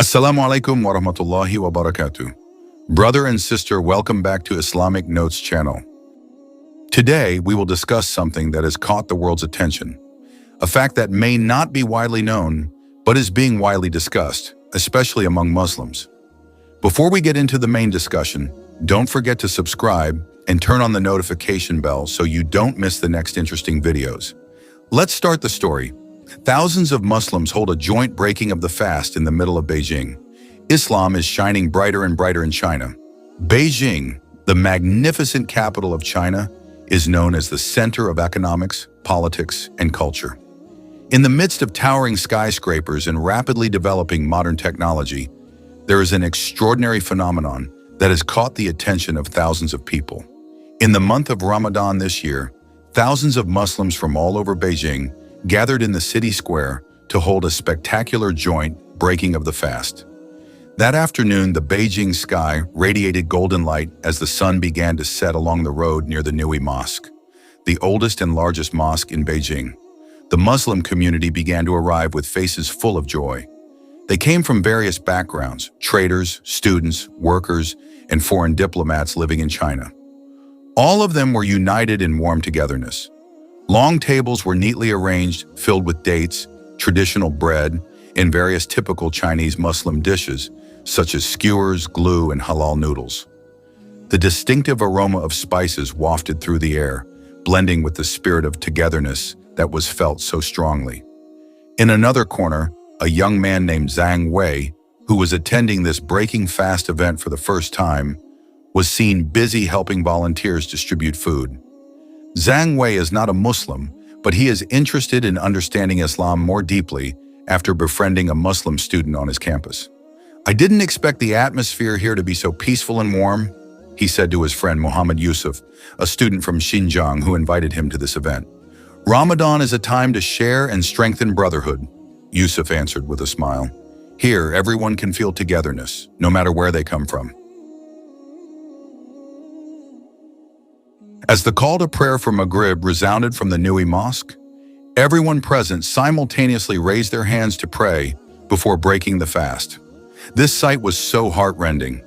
Assalamu alaikum wa rahmatullahi wa barakatuh. Brother and sister, welcome back to Islamic Notes channel. Today, we will discuss something that has caught the world's attention. A fact that may not be widely known, but is being widely discussed, especially among Muslims. Before we get into the main discussion, don't forget to subscribe and turn on the notification bell so you don't miss the next interesting videos. Let's start the story. Thousands of Muslims hold a joint breaking of the fast in the middle of Beijing. Islam is shining brighter and brighter in China. Beijing, the magnificent capital of China, is known as the center of economics, politics, and culture. In the midst of towering skyscrapers and rapidly developing modern technology, there is an extraordinary phenomenon that has caught the attention of thousands of people. In the month of Ramadan this year, thousands of Muslims from all over Beijing gathered in the city square to hold a spectacular joint breaking of the fast. That afternoon, the Beijing sky radiated golden light as the sun began to set along the road near the Uighur Mosque, the oldest and largest mosque in Beijing. The Muslim community began to arrive with faces full of joy. They came from various backgrounds: traders, students, workers, and foreign diplomats living in China. All of them were united in warm togetherness. Long tables were neatly arranged, filled with dates, traditional bread, and various typical Chinese Muslim dishes, such as skewers, glue, and halal noodles. The distinctive aroma of spices wafted through the air, blending with the spirit of togetherness that was felt so strongly. In another corner, a young man named Zhang Wei, who was attending this breaking fast event for the first time, was seen busy helping volunteers distribute food. Zhang Wei is not a Muslim, but he is interested in understanding Islam more deeply after befriending a Muslim student on his campus. "I didn't expect the atmosphere here to be so peaceful and warm," he said to his friend Muhammad Yusuf, a student from Xinjiang who invited him to this event. "Ramadan is a time to share and strengthen brotherhood," Yusuf answered with a smile. "Here, everyone can feel togetherness, no matter where they come from." As the call to prayer for Maghrib resounded from the Uighur Mosque, everyone present simultaneously raised their hands to pray before breaking the fast. This sight was so heart-rending.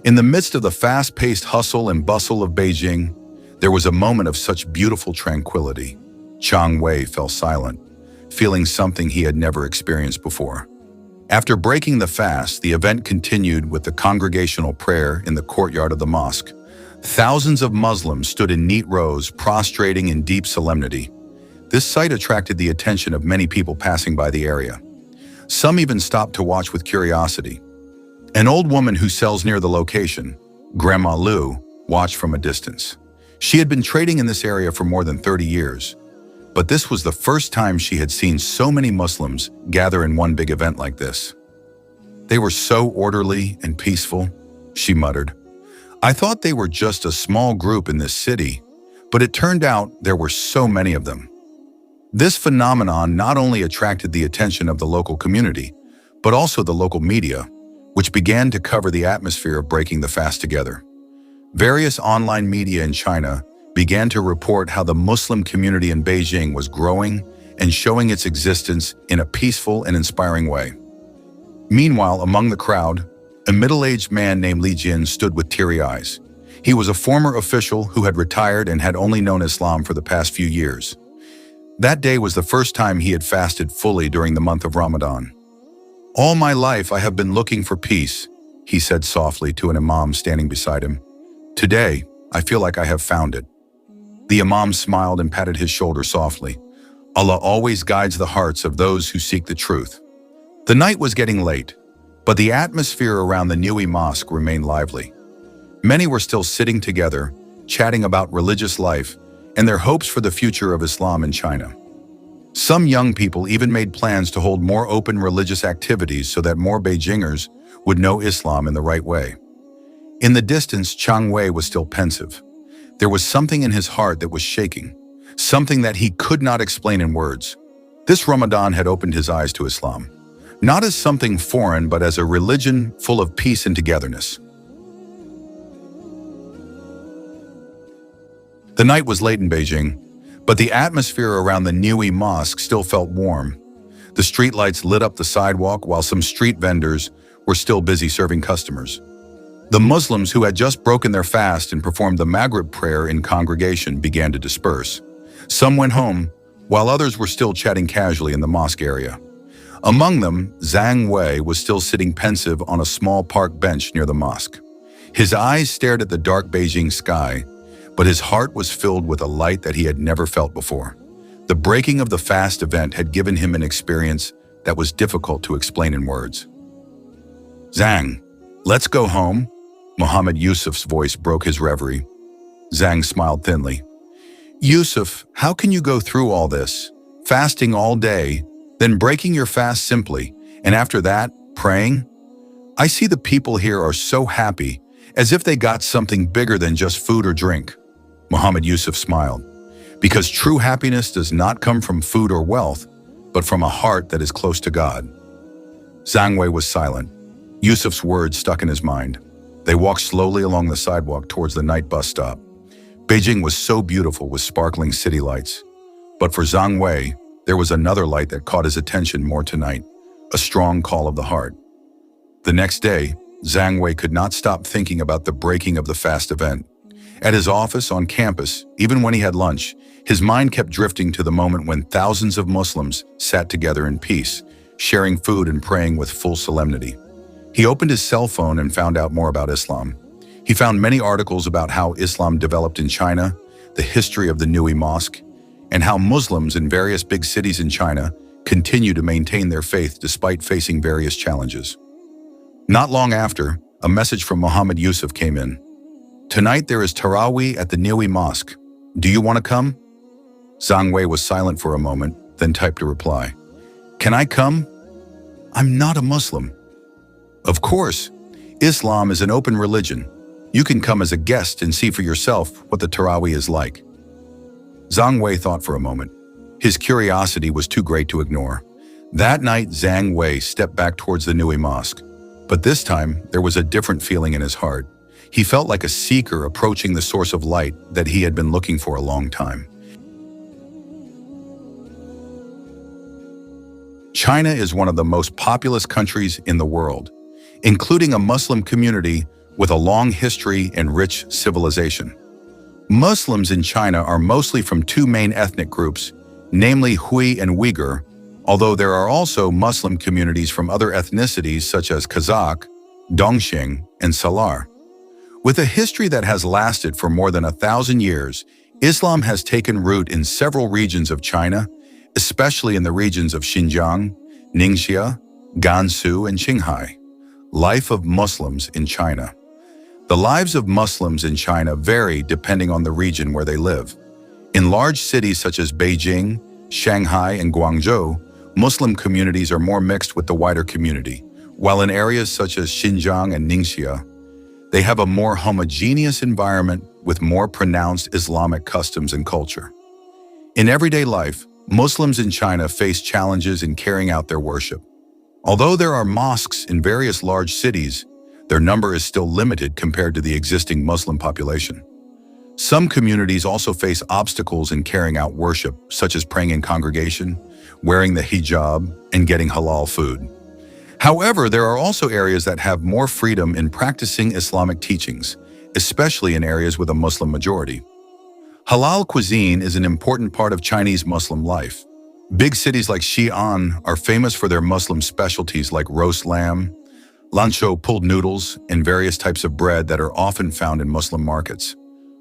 In the midst of the fast-paced hustle and bustle of Beijing, there was a moment of such beautiful tranquility. Zhang Wei fell silent, feeling something he had never experienced before. After breaking the fast, the event continued with the congregational prayer in the courtyard of the mosque. Thousands of Muslims stood in neat rows, prostrating in deep solemnity. This sight attracted the attention of many people passing by the area. Some even stopped to watch with curiosity. An old woman who sells near the location, Grandma Lu, watched from a distance. She had been trading in this area for more than 30 years, but this was the first time she had seen so many Muslims gather in one big event like this. "They were so orderly and peaceful," she muttered. "I thought they were just a small group in this city, but it turned out there were so many of them." This phenomenon not only attracted the attention of the local community, but also the local media, which began to cover the atmosphere of breaking the fast together. Various online media in China began to report how the Muslim community in Beijing was growing and showing its existence in a peaceful and inspiring way. Meanwhile, among the crowd, a middle-aged man named Li Jin stood with teary eyes. He was a former official who had retired and had only known Islam for the past few years. That day was the first time he had fasted fully during the month of Ramadan. "All my life I have been looking for peace," he said softly to an imam standing beside him. "Today, I feel like I have found it." The imam smiled and patted his shoulder softly. "Allah always guides the hearts of those who seek the truth." The night was getting late, but the atmosphere around the Uighur Mosque remained lively. Many were still sitting together, chatting about religious life and their hopes for the future of Islam in China. Some young people even made plans to hold more open religious activities so that more Beijingers would know Islam in the right way. In the distance, Zhang Wei was still pensive. There was something in his heart that was shaking, something that he could not explain in words. This Ramadan had opened his eyes to Islam, not as something foreign, but as a religion full of peace and togetherness. The night was late in Beijing, but the atmosphere around the Uighur Mosque still felt warm. The streetlights lit up the sidewalk while some street vendors were still busy serving customers. The Muslims who had just broken their fast and performed the Maghrib prayer in congregation began to disperse. Some went home, while others were still chatting casually in the mosque area. Among them, Zhang Wei was still sitting pensive on a small park bench near the mosque. His eyes stared at the dark Beijing sky, but his heart was filled with a light that he had never felt before. The breaking of the fast event had given him an experience that was difficult to explain in words. "Zhang, let's go home." Muhammad Yusuf's voice broke his reverie. Zhang smiled thinly. "Yusuf, how can you go through all this, fasting all day, then breaking your fast simply, and after that, praying? I see the people here are so happy, as if they got something bigger than just food or drink." Muhammad Yusuf smiled. Because true happiness does not come from food or wealth, but from a heart that is close to God. Zhang Wei was silent. Yusuf's words stuck in his mind. They walked slowly along the sidewalk towards the night bus stop. Beijing was so beautiful with sparkling city lights. But for Zhang Wei, there was another light that caught his attention more tonight, a strong call of the heart. The next day, Zhang Wei could not stop thinking about the breaking of the fast event. At his office, on campus, even when he had lunch, his mind kept drifting to the moment when thousands of Muslims sat together in peace, sharing food and praying with full solemnity. He opened his cell phone and found out more about Islam. He found many articles about how Islam developed in China, the history of the Uighur Mosque, and how Muslims in various big cities in China continue to maintain their faith despite facing various challenges. Not long after, a message from Muhammad Yusuf came in. "Tonight there is Tarawih at the Uighur Mosque. Do you want to come?" Zhang Wei was silent for a moment, then typed a reply. "Can I come? I'm not a Muslim." "Of course. Islam is an open religion. You can come as a guest and see for yourself what the Tarawih is like." Zhang Wei thought for a moment. His curiosity was too great to ignore. That night, Zhang Wei stepped back towards the Uighur Mosque. But this time, there was a different feeling in his heart. He felt like a seeker approaching the source of light that he had been looking for a long time. China is one of the most populous countries in the world, including a Muslim community with a long history and rich civilization. Muslims in China are mostly from two main ethnic groups, namely Hui and Uighur, although there are also Muslim communities from other ethnicities such as Kazakh, Dongxing, and Salar. With a history that has lasted for more than 1,000 years, Islam has taken root in several regions of China, especially in the regions of Xinjiang, Ningxia, Gansu, and Qinghai. Life of Muslims in China. The lives of Muslims in China vary depending on the region where they live. In large cities such as Beijing, Shanghai, and Guangzhou, Muslim communities are more mixed with the wider community, while in areas such as Xinjiang and Ningxia, they have a more homogeneous environment with more pronounced Islamic customs and culture. In everyday life, Muslims in China face challenges in carrying out their worship. Although there are mosques in various large cities, their number is still limited compared to the existing Muslim population. Some communities also face obstacles in carrying out worship, such as praying in congregation, wearing the hijab, and getting halal food. However, there are also areas that have more freedom in practicing Islamic teachings, especially in areas with a Muslim majority. Halal cuisine is an important part of Chinese Muslim life. Big cities like Xi'an are famous for their Muslim specialties like roast lamb, lancho pulled noodles, and various types of bread that are often found in Muslim markets.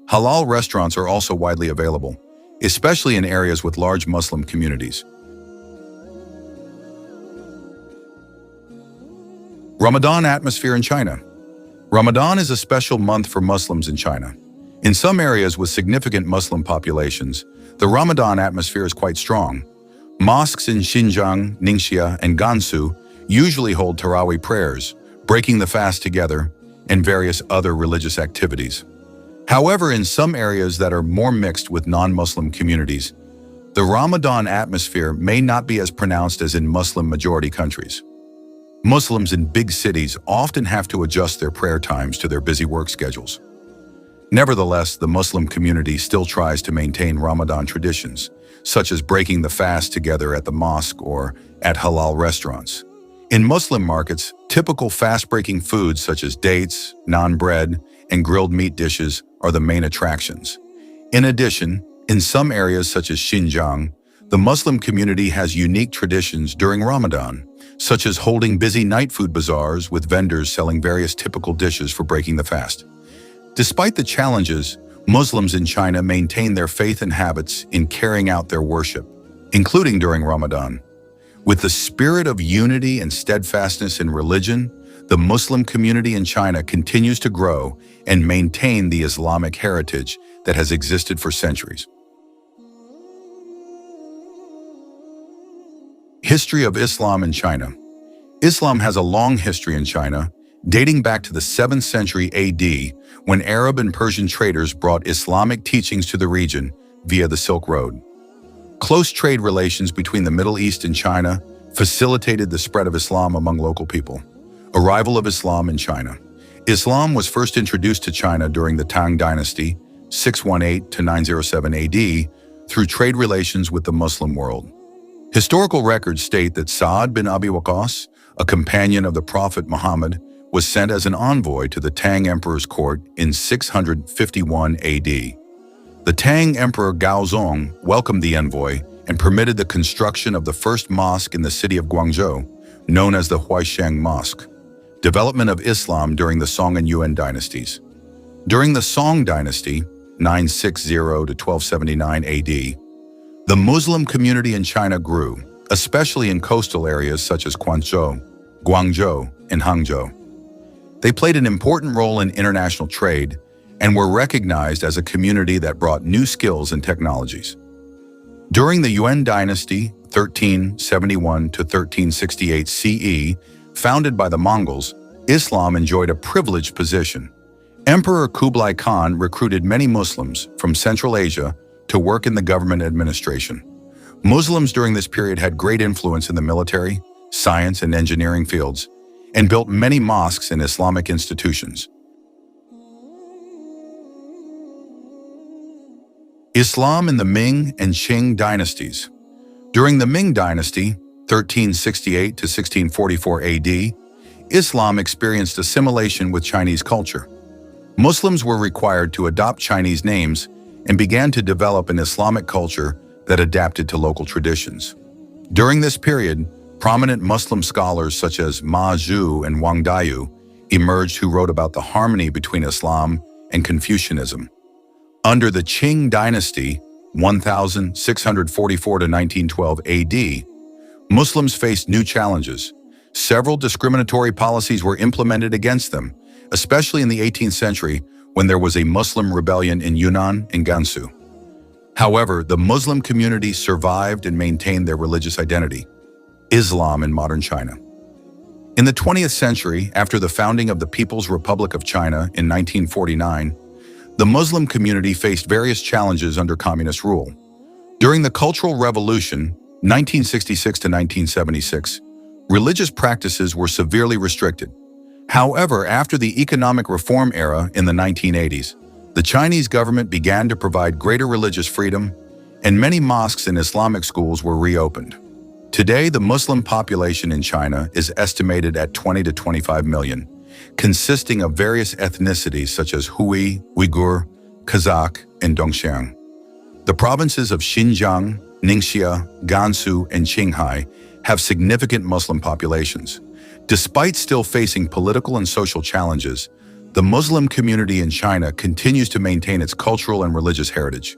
Halal restaurants are also widely available, especially in areas with large Muslim communities. Ramadan atmosphere in China. Ramadan is a special month for Muslims in China. In some areas with significant Muslim populations, the Ramadan atmosphere is quite strong. Mosques in Xinjiang, Ningxia, and Gansu usually hold Tarawih prayers, breaking the fast together, and various other religious activities. However, in some areas that are more mixed with non-Muslim communities, the Ramadan atmosphere may not be as pronounced as in Muslim-majority countries. Muslims in big cities often have to adjust their prayer times to their busy work schedules. Nevertheless, the Muslim community still tries to maintain Ramadan traditions, such as breaking the fast together at the mosque or at halal restaurants. In Muslim markets, typical fast-breaking foods such as dates, naan bread, and grilled meat dishes are the main attractions. In addition, in some areas such as Xinjiang, the Muslim community has unique traditions during Ramadan, such as holding busy night food bazaars with vendors selling various typical dishes for breaking the fast. Despite the challenges, Muslims in China maintain their faith and habits in carrying out their worship, including during Ramadan. With the spirit of unity and steadfastness in religion, the Muslim community in China continues to grow and maintain the Islamic heritage that has existed for centuries. History of Islam in China. Islam has a long history in China, dating back to the 7th century AD, when Arab and Persian traders brought Islamic teachings to the region via the Silk Road. Close trade relations between the Middle East and China facilitated the spread of Islam among local people. Arrival of Islam in China. Islam was first introduced to China during the Tang Dynasty, 618 to 907 AD, through trade relations with the Muslim world. Historical records state that Sa'ad bin Abi Waqqas, a companion of the Prophet Muhammad, was sent as an envoy to the Tang Emperor's court in 651 AD. The Tang Emperor Gaozong welcomed the envoy and permitted the construction of the first mosque in the city of Guangzhou, known as the Huaisheng Mosque. Development of Islam during the Song and Yuan dynasties. During the Song dynasty, 960 to 1279 AD, the Muslim community in China grew, especially in coastal areas such as Guangzhou, and Hangzhou. They played an important role in international trade and were recognized as a community that brought new skills and technologies. During the Yuan dynasty, 1371 to 1368 CE, founded by the Mongols, Islam enjoyed a privileged position. Emperor Kublai Khan recruited many Muslims from Central Asia to work in the government administration. Muslims during this period had great influence in the military, science, and engineering fields, and built many mosques and Islamic institutions. Islam in the Ming and Qing dynasties. During the Ming dynasty, 1368 to 1644 AD, Islam experienced assimilation with Chinese culture. Muslims were required to adopt Chinese names and began to develop an Islamic culture that adapted to local traditions. During this period, prominent Muslim scholars such as Ma Zhu and Wang Dayu emerged who wrote about the harmony between Islam and Confucianism. Under the Qing dynasty, 1644 to 1912 AD, Muslims faced new challenges. Several discriminatory policies were implemented against them, especially in the 18th century when there was a Muslim rebellion in Yunnan and Gansu. However, the Muslim community survived and maintained their religious identity. Islam in modern China. In the 20th century, after the founding of the People's Republic of China in 1949, the Muslim community faced various challenges under communist rule. During the Cultural Revolution, 1966 to 1976, religious practices were severely restricted. However, after the economic reform era in the 1980s, the Chinese government began to provide greater religious freedom, and many mosques and Islamic schools were reopened. Today, the Muslim population in China is estimated at 20 to 25 million, consisting of various ethnicities such as Hui, Uighur, Kazakh, and Dongxiang. The provinces of Xinjiang, Ningxia, Gansu, and Qinghai have significant Muslim populations. Despite still facing political and social challenges, the Muslim community in China continues to maintain its cultural and religious heritage.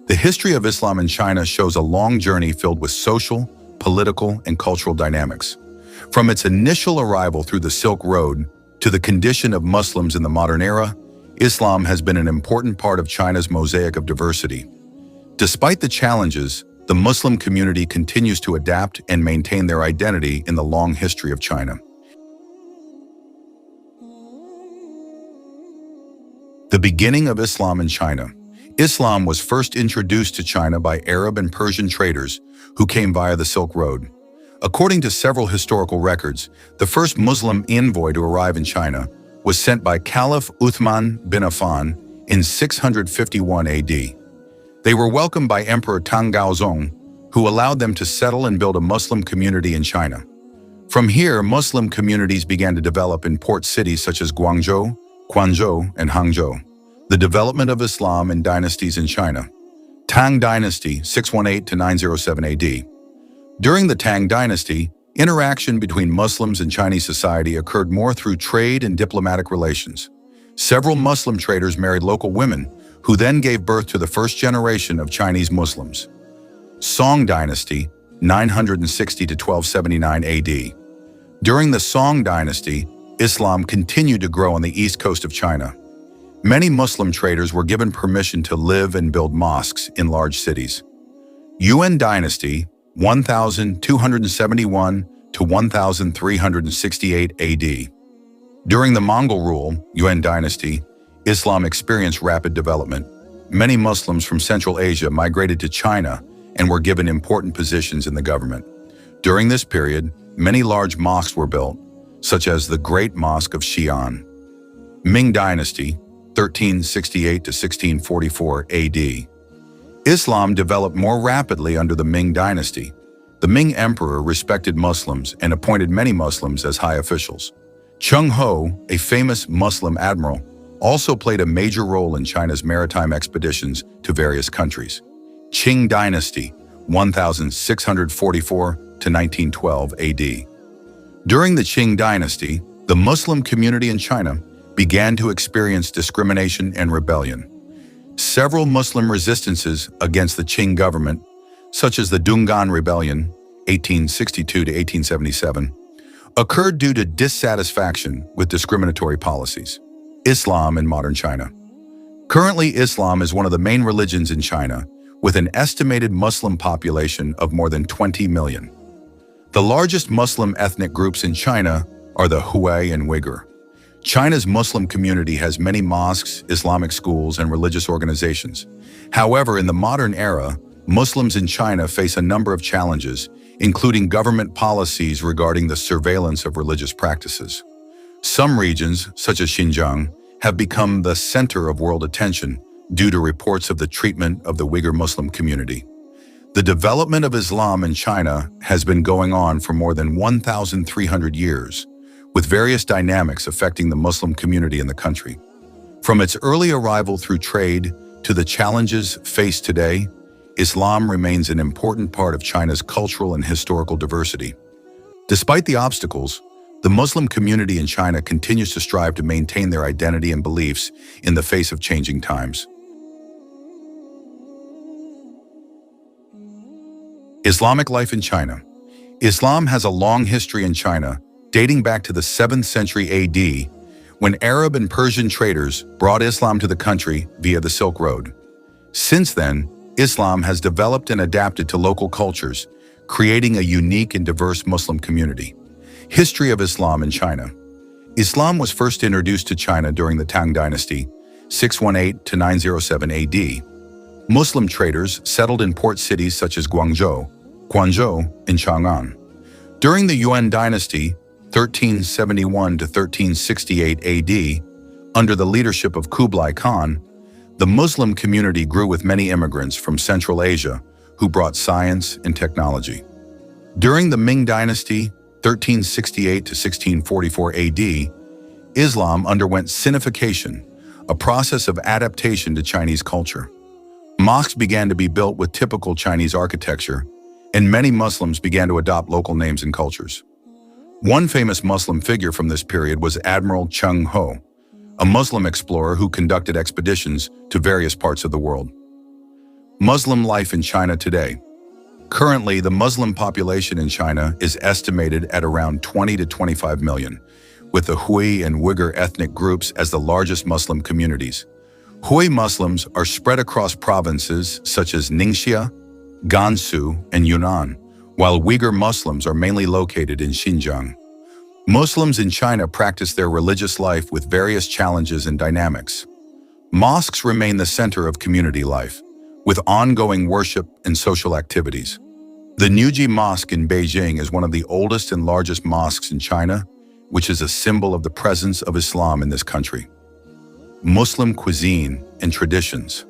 The history of Islam in China shows a long journey filled with social, political, and cultural dynamics. From its initial arrival through the Silk Road to the condition of Muslims in the modern era, Islam has been an important part of China's mosaic of diversity. Despite the challenges, the Muslim community continues to adapt and maintain their identity in the long history of China. The beginning of Islam in China. Islam was first introduced to China by Arab and Persian traders who came via the Silk Road. According to several historical records, the first Muslim envoy to arrive in China was sent by Caliph Uthman bin Affan in 651 AD. They were welcomed by Emperor Tang Gaozong, who allowed them to settle and build a Muslim community in China. From here, Muslim communities began to develop in port cities such as Guangzhou, Quanzhou, and Hangzhou. The development of Islam in dynasties in China. Tang Dynasty, 618 to 907 AD. During the Tang Dynasty, interaction between Muslims and Chinese society occurred more through trade and diplomatic relations. Several Muslim traders married local women, who then gave birth to the first generation of Chinese Muslims. Song Dynasty, 960 to 1279 AD. During the Song Dynasty, Islam continued to grow on the east coast of China. Many Muslim traders were given permission to live and build mosques in large cities. Yuan Dynasty, 1271 to 1368 AD. During the Mongol rule, Yuan Dynasty, Islam experienced rapid development. Many Muslims from Central Asia migrated to China and were given important positions in the government. During this period, many large mosques were built, such as the Great Mosque of Xi'an. Ming Dynasty, 1368 to 1644 AD. Islam developed more rapidly under the Ming Dynasty. The Ming Emperor respected Muslims and appointed many Muslims as high officials. Cheng Ho, a famous Muslim admiral, also played a major role in China's maritime expeditions to various countries. Qing Dynasty, 1644 to 1912 AD. During the Qing Dynasty, the Muslim community in China began to experience discrimination and rebellion. Several Muslim resistances against the Qing government, such as the Dungan Rebellion, 1862 to 1877, occurred due to dissatisfaction with discriminatory policies. Islam in modern China. Currently, Islam is one of the main religions in China, with an estimated Muslim population of more than 20 million. The largest Muslim ethnic groups in China are the Hui and Uighur. China's Muslim community has many mosques, Islamic schools, and religious organizations. However, in the modern era, Muslims in China face a number of challenges, including government policies regarding the surveillance of religious practices. Some regions, such as Xinjiang, have become the center of world attention due to reports of the treatment of the Uighur Muslim community. The development of Islam in China has been going on for more than 1,300 years, with various dynamics affecting the Muslim community in the country. From its early arrival through trade to the challenges faced today, Islam remains an important part of China's cultural and historical diversity. Despite the obstacles, the Muslim community in China continues to strive to maintain their identity and beliefs in the face of changing times. Islamic life in China. Islam has a long history in China, dating back to the 7th century AD, when Arab and Persian traders brought Islam to the country via the Silk Road. Since then, Islam has developed and adapted to local cultures, creating a unique and diverse Muslim community. History of Islam in China. Islam was first introduced to China during the Tang Dynasty, 618 to 907 AD. Muslim traders settled in port cities such as Guangzhou, Quanzhou, and Chang'an. During the Yuan Dynasty, 1371 to 1368 AD, under the leadership of Kublai Khan, the Muslim community grew with many immigrants from Central Asia who brought science and technology. During the Ming Dynasty, 1368 to 1644 AD, Islam underwent Sinification, a process of adaptation to Chinese culture. Mosques began to be built with typical Chinese architecture, and many Muslims began to adopt local names and cultures. One famous Muslim figure from this period was Admiral Cheng Ho, a Muslim explorer who conducted expeditions to various parts of the world. Muslim life in China today. Currently, the Muslim population in China is estimated at around 20 to 25 million, with the Hui and Uighur ethnic groups as the largest Muslim communities. Hui Muslims are spread across provinces such as Ningxia, Gansu, and Yunnan, while Uighur Muslims are mainly located in Xinjiang. Muslims in China practice their religious life with various challenges and dynamics. Mosques remain the center of community life, with ongoing worship and social activities. The Nuji Mosque in Beijing is one of the oldest and largest mosques in China, which is a symbol of the presence of Islam in this country. Muslim cuisine and traditions.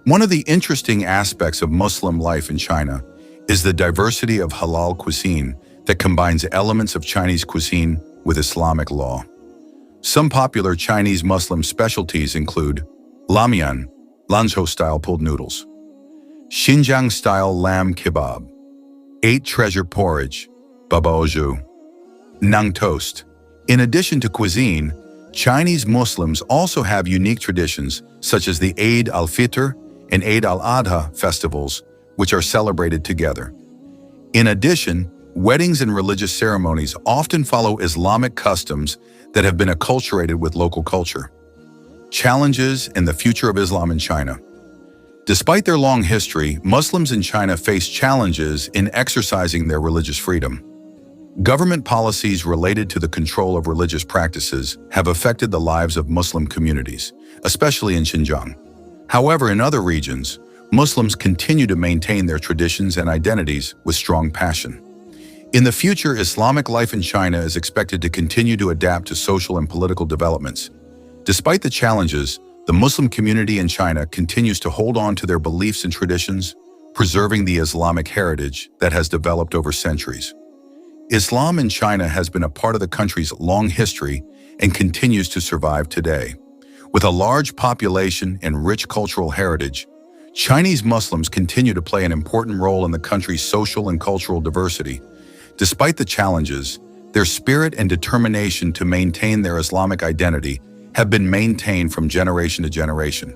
One of the interesting aspects of Muslim life in China is the diversity of halal cuisine that combines elements of Chinese cuisine with Islamic law. Some popular Chinese Muslim specialties include Lamian, Lanzhou-style pulled noodles, Xinjiang-style lamb kebab, eight treasure porridge, babaoju, nang toast. In addition to cuisine, Chinese Muslims also have unique traditions such as the Eid al-Fitr and Eid al-Adha festivals, which are celebrated together. In addition, weddings and religious ceremonies often follow Islamic customs that have been acculturated with local culture. Challenges and the future of Islam in China. Despite their long history, Muslims in China face challenges in exercising their religious freedom. Government policies related to the control of religious practices have affected the lives of Muslim communities, especially in Xinjiang. However, in other regions, Muslims continue to maintain their traditions and identities with strong passion. In the future, Islamic life in China is expected to continue to adapt to social and political developments. Despite the challenges, the Muslim community in China continues to hold on to their beliefs and traditions, preserving the Islamic heritage that has developed over centuries. Islam in China has been a part of the country's long history and continues to survive today. With a large population and rich cultural heritage, Chinese Muslims continue to play an important role in the country's social and cultural diversity. Despite the challenges, their spirit and determination to maintain their Islamic identity have been maintained from generation to generation.